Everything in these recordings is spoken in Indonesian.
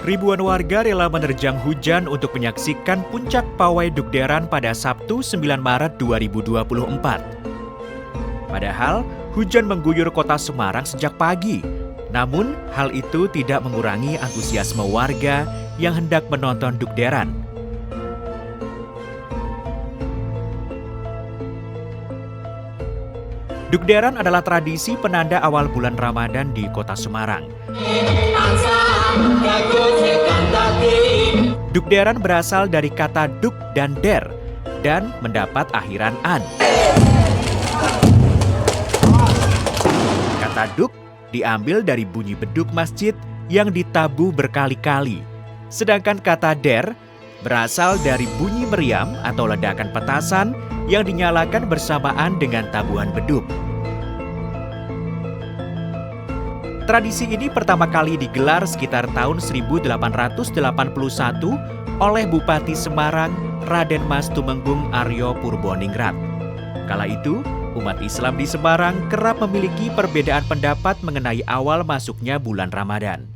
Ribuan warga rela menerjang hujan untuk menyaksikan puncak pawai Dukderan pada Sabtu 9 Maret 2024. Padahal, hujan mengguyur kota Semarang sejak pagi. Namun, hal itu tidak mengurangi antusiasme warga yang hendak menonton Dukderan. Dukderan adalah tradisi penanda awal bulan Ramadan di kota Semarang. Dukderan berasal dari kata duk dan der dan mendapat akhiran an. Kata duk diambil dari bunyi beduk masjid yang ditabuh berkali-kali. Sedangkan kata der berasal dari bunyi meriam atau ledakan petasan yang dinyalakan bersamaan dengan tabuhan beduk. Tradisi ini pertama kali digelar sekitar tahun 1881 oleh Bupati Semarang Raden Mas Tumenggung Aryo Purboningrat. Kala itu, umat Islam di Semarang kerap memiliki perbedaan pendapat mengenai awal masuknya bulan Ramadan.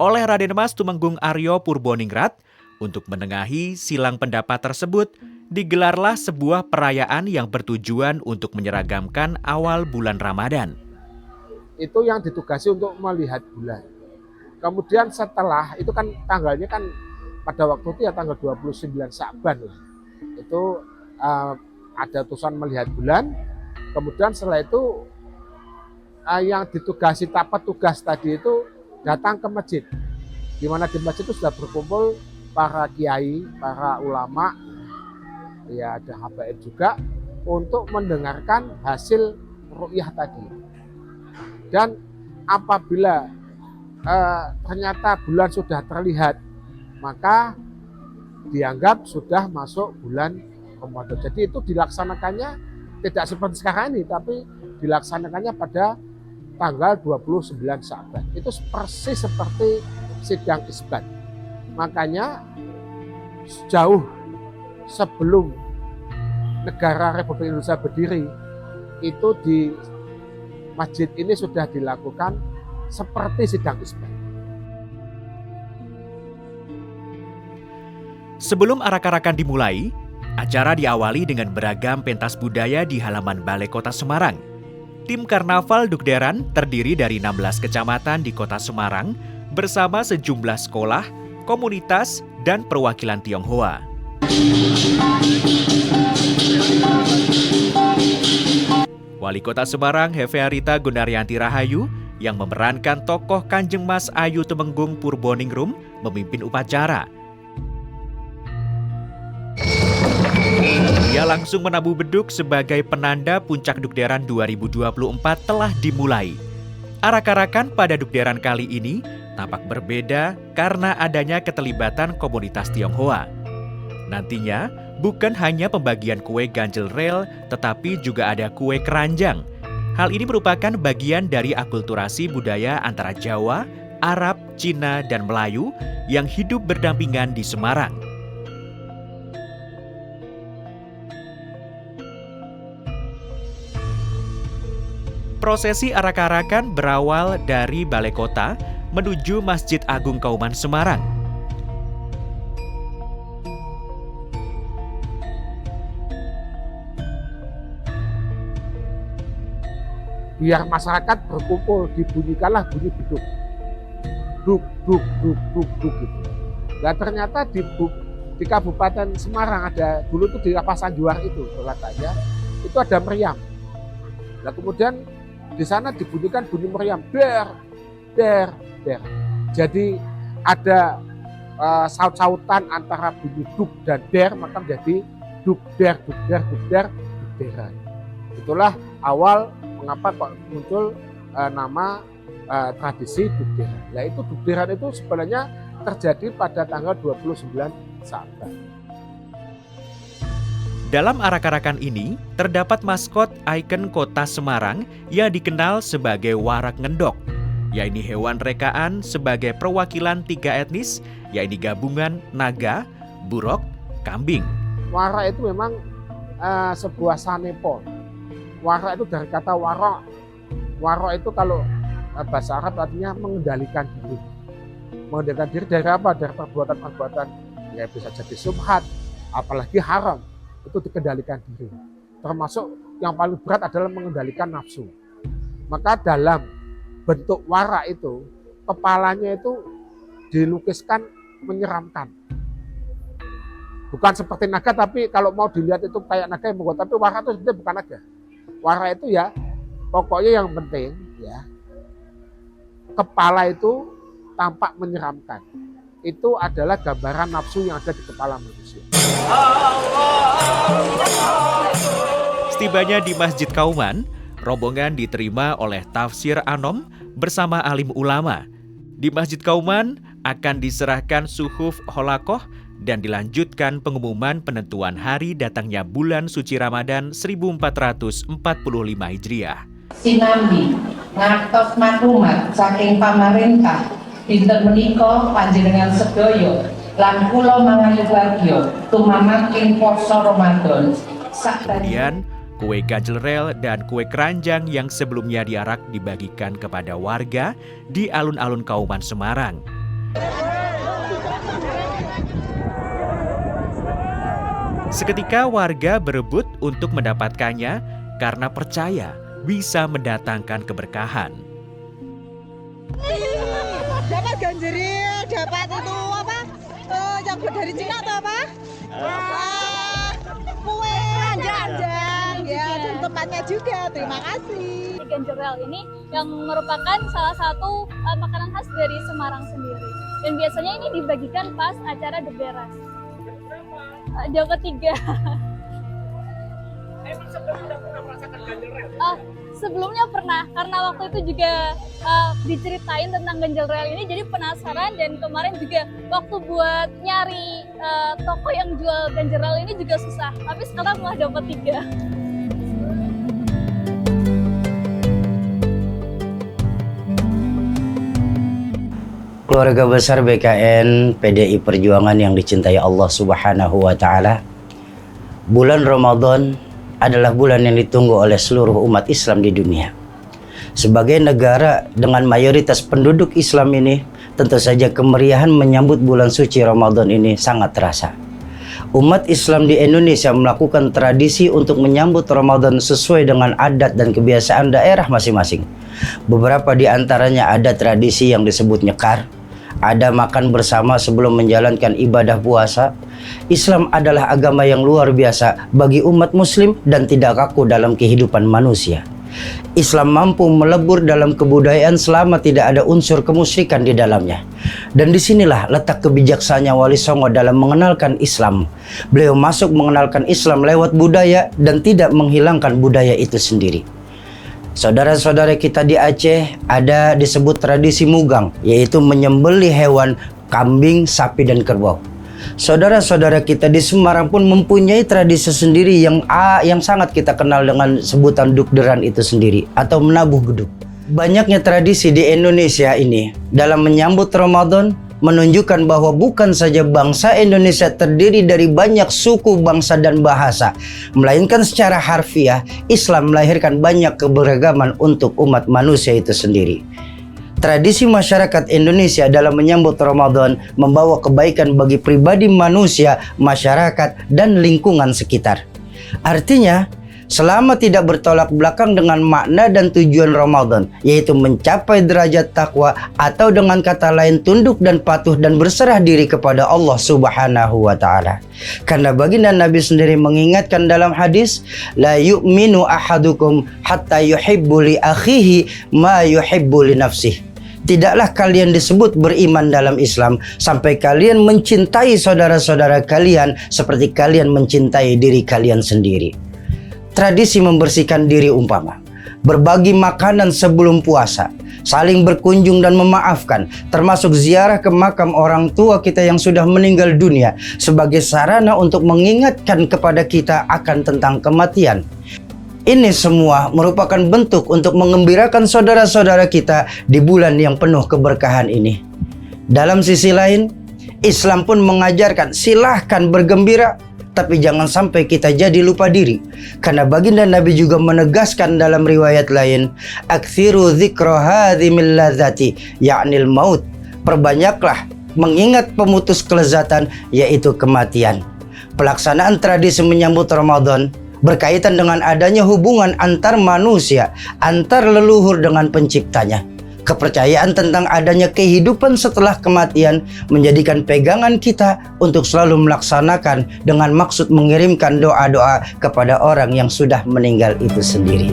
Oleh Raden Mas Tumenggung Aryo Purboningrat, untuk menengahi silang pendapat tersebut, digelarlah sebuah perayaan yang bertujuan untuk menyeragamkan awal bulan Ramadan. Itu yang ditugasi untuk melihat bulan. Kemudian setelah itu kan tanggalnya kan pada waktu itu ya tanggal 29 Sya'ban lah. Itu ada utusan melihat bulan. Kemudian setelah itu yang ditugasi petugas tadi itu datang ke masjid. Di mana di masjid itu sudah berkumpul para kiai, para ulama, ya ada habaib juga untuk mendengarkan hasil ru'yah tadi. Dan apabila ternyata bulan sudah terlihat, maka dianggap sudah masuk bulan Ramadan. Jadi itu dilaksanakannya tidak seperti sekarang ini, tapi dilaksanakannya pada tanggal 29 Sya'ban. Itu persis seperti sidang isbat. Makanya jauh sebelum negara Republik Indonesia berdiri, itu di masjid ini sudah dilakukan seperti sidang isbat. Sebelum arak-arakan dimulai, acara diawali dengan beragam pentas budaya di halaman Balai Kota Semarang. Tim Karnaval Dukderan terdiri dari 16 kecamatan di Kota Semarang bersama sejumlah sekolah, komunitas, dan perwakilan Tionghoa. Wali Kota Semarang Hefearita Gunaryanti Rahayu yang memerankan tokoh Kanjeng Mas Ayu Tumenggung Purboningrum memimpin upacara. Dia langsung menabuh beduk sebagai penanda puncak Dukderan 2024 telah dimulai. Arak-arakan pada Dukderan kali ini tampak berbeda karena adanya keterlibatan komunitas Tionghoa. Nantinya, bukan hanya pembagian kue ganjel rel, tetapi juga ada kue keranjang. Hal ini merupakan bagian dari akulturasi budaya antara Jawa, Arab, Cina, dan Melayu yang hidup berdampingan di Semarang. Prosesi arak-arakan berawal dari Balai Kota menuju Masjid Agung Kauman Semarang. Biar masyarakat berkumpul, dibunyikanlah bunyi beduk. Duk, duk, duk, duk, duk gitu. Dan ternyata di Kabupaten Semarang ada, dulu itu di Pasan Juar itu, kelihatannya, itu ada meriam. Nah kemudian di sana dibunyikan bunyi meriam, der, der, der. Jadi ada saut-sautan antara bunyi duk dan der, maka menjadi duk der, duk der, duk der, duk deran. Itulah awal mengapa kok muncul nama tradisi Dukderan. Nah itu Dukderan itu sebenarnya terjadi pada tanggal 29 Sya'ban. Dalam arak-arakan ini, terdapat maskot ikon kota Semarang yang dikenal sebagai warak ngendok, yaitu hewan rekaan sebagai perwakilan 3 etnis, yaitu gabungan naga, burok, kambing. Warak itu memang sebuah sanepon. Wara itu dari kata waro. Waro itu kalau bahasa Arab artinya mengendalikan diri. Mengendalikan diri dari apa? Dari perbuatan-perbuatan ya bisa jadi subhat, apalagi haram. Itu dikendalikan diri. Termasuk yang paling berat adalah mengendalikan nafsu. Maka dalam bentuk wara itu, kepalanya itu dilukiskan menyeramkan. Bukan seperti naga, tapi kalau mau dilihat itu kayak naga yang menggol. Tapi wara itu sebenarnya bukan naga. Wara itu ya pokoknya yang penting ya kepala itu tampak menyeramkan. Itu adalah gambaran nafsu yang ada di kepala manusia. Setibanya di Masjid Kauman, rombongan diterima oleh Tafsir Anom bersama alim ulama. Di Masjid Kauman akan diserahkan suhuf holakoh dan dilanjutkan pengumuman penentuan hari datangnya bulan suci Ramadan 1445 Hijriah. Sinambi ngantos maklumat saking pamarentah dinten menika panjenengan sedaya lan kula mangayu bagya tumamaking poso Ramadan. Kemudian kue ganjel rel dan kue keranjang yang sebelumnya diarak dibagikan kepada warga di alun-alun Kauman Semarang. Seketika warga berebut untuk mendapatkannya karena percaya bisa mendatangkan keberkahan. Dapat ganjril, dapat itu apa? Yang dari Cina atau apa? Kue ranjang, ya, dan tempatnya juga. Terima kasih. Ganjrel ini yang merupakan salah satu makanan khas dari Semarang sendiri. Dan biasanya ini dibagikan pas acara Deberas. Jam ketiga. Sebelumnya pernah, karena waktu itu juga diceritain tentang ganjel rel ini, jadi penasaran. Dan kemarin juga waktu buat nyari toko yang jual ganjel rel ini juga susah, tapi sekarang malah dapat 3. Keluarga besar BKN PDI Perjuangan yang dicintai Allah Subhanahu wa Ta'ala, bulan Ramadan adalah bulan yang ditunggu oleh seluruh umat Islam di dunia. Sebagai negara dengan mayoritas penduduk Islam ini, tentu saja kemeriahan menyambut bulan suci Ramadan ini sangat terasa. Umat Islam di Indonesia melakukan tradisi untuk menyambut Ramadan sesuai dengan adat dan kebiasaan daerah masing-masing. Beberapa di antaranya ada tradisi yang disebut nyekar, ada makan bersama sebelum menjalankan ibadah puasa. Islam adalah agama yang luar biasa bagi umat muslim dan tidak kaku dalam kehidupan manusia. Islam mampu melebur dalam kebudayaan selama tidak ada unsur kemusyrikan di dalamnya. Dan disinilah letak kebijaksanaan Wali Songo dalam mengenalkan Islam. Beliau masuk mengenalkan Islam lewat budaya dan tidak menghilangkan budaya itu sendiri. Saudara-saudara kita di Aceh ada disebut tradisi mugang, yaitu menyembelih hewan kambing, sapi, dan kerbau. Saudara-saudara kita di Semarang pun mempunyai tradisi sendiri yang sangat kita kenal dengan sebutan dukderan itu sendiri atau menabuh geduk. Banyaknya tradisi di Indonesia ini dalam menyambut Ramadan menunjukkan bahwa bukan saja bangsa Indonesia terdiri dari banyak suku, bangsa, dan bahasa, melainkan secara harfiah Islam melahirkan banyak keberagaman untuk umat manusia itu sendiri. Tradisi masyarakat Indonesia dalam menyambut Ramadan membawa kebaikan bagi pribadi manusia, masyarakat, dan lingkungan sekitar. Artinya, selama tidak bertolak belakang dengan makna dan tujuan Ramadan, yaitu mencapai derajat takwa, atau dengan kata lain tunduk dan patuh dan berserah diri kepada Allah Subhanahu wa Ta'ala. Karena baginda Nabi sendiri mengingatkan dalam hadis, la yu'minu ahadukum hatta yuhibbu li akhihi ma yuhibbu li nafsihi. Tidaklah kalian disebut beriman dalam Islam sampai kalian mencintai saudara-saudara kalian seperti kalian mencintai diri kalian sendiri. Tradisi membersihkan diri umpama berbagi makanan sebelum puasa, saling berkunjung dan memaafkan, termasuk ziarah ke makam orang tua kita yang sudah meninggal dunia sebagai sarana untuk mengingatkan kepada kita akan tentang kematian. Ini semua merupakan bentuk untuk mengembirakan saudara-saudara kita di bulan yang penuh keberkahan ini. Dalam sisi lain, Islam pun mengajarkan silahkan bergembira, tapi jangan sampai kita jadi lupa diri. Karena baginda Nabi juga menegaskan dalam riwayat lain, "Aktsiru dzikra hadzimil ladzati," ya'nil maut. Perbanyaklah mengingat pemutus kelezatan, yaitu kematian. Pelaksanaan tradisi menyambut Ramadan berkaitan dengan adanya hubungan antar manusia, antar leluhur dengan penciptanya. Kepercayaan tentang adanya kehidupan setelah kematian menjadikan pegangan kita untuk selalu melaksanakan dengan maksud mengirimkan doa-doa kepada orang yang sudah meninggal itu sendiri.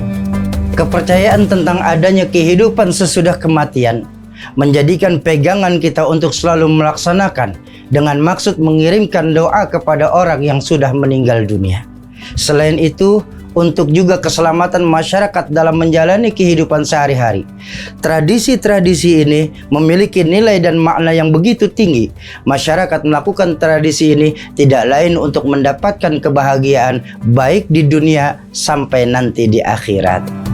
Kepercayaan tentang adanya kehidupan sesudah kematian menjadikan pegangan kita untuk selalu melaksanakan dengan maksud mengirimkan doa kepada orang yang sudah meninggal dunia. Selain itu, untuk juga keselamatan masyarakat dalam menjalani kehidupan sehari-hari. Tradisi-tradisi ini memiliki nilai dan makna yang begitu tinggi. Masyarakat melakukan tradisi ini tidak lain untuk mendapatkan kebahagiaan baik di dunia sampai nanti di akhirat.